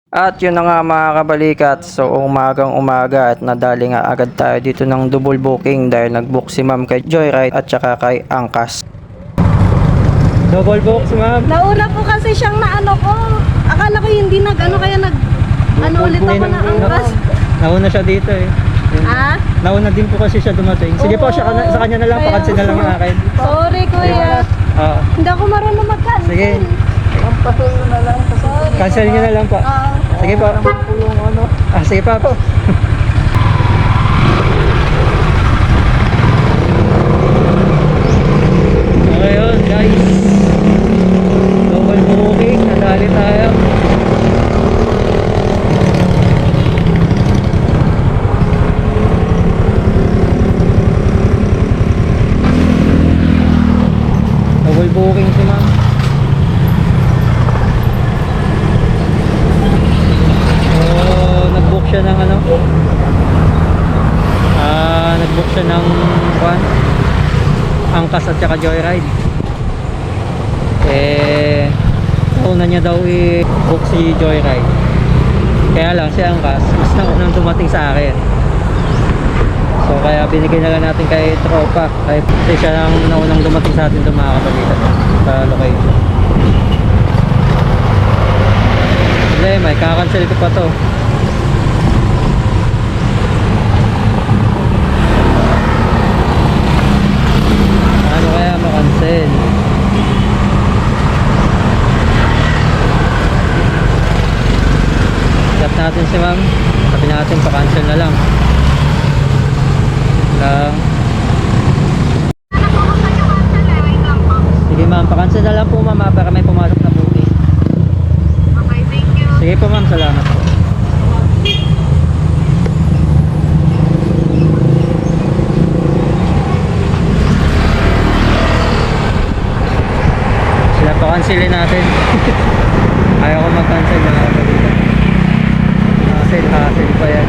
At yun na nga mga kabalikat, so umagang umaga at nadali nga agad tayo dito ng double booking dahil nag-book si ma'am kay Joyride at saka kay Angkas. Double book si ma'am? Nauna po kasi siyang naano ko. Akala ko hindi nag-ano kaya ulit ako na angkas. Nauna siya dito eh. Ah? Nauna din po kasi siya dumating. Sige po, sa kanya na lang, pakansin na lang yung akin. Sorry kuya. Hindi ako marunong mag-cancel. Sige. Pampasol na lang. Sorry. Cancel niyo na lang po. Sige po. Sige pa po. Okay yun guys. Double booking. Nadali tayo. Double booking si ma'am. Nag-book siya ng nag-book siya ng Angkas at saka Joyride. Una niya daw i-book si Joyride, kaya lang si Angkas mas naunang dumating sa akin, so kaya binigay na lang natin kay tropa kasi siya lang naunang dumating sa atin, mga kabalikat, sa location. Hindi, may kakancel ko pa to. Ano kaya makancel? Chat natin si ma'am. Sabi natin pa-cancel na lang. Sige ma'am, pa-cancel na lang po ma'am para may pumasok na booking. Okay, thank you. Sige po ma'am, salamat po. Sila pa-cancelin natin. Ayaw ko mag-cancel na kapalitan. Hassle pa yan.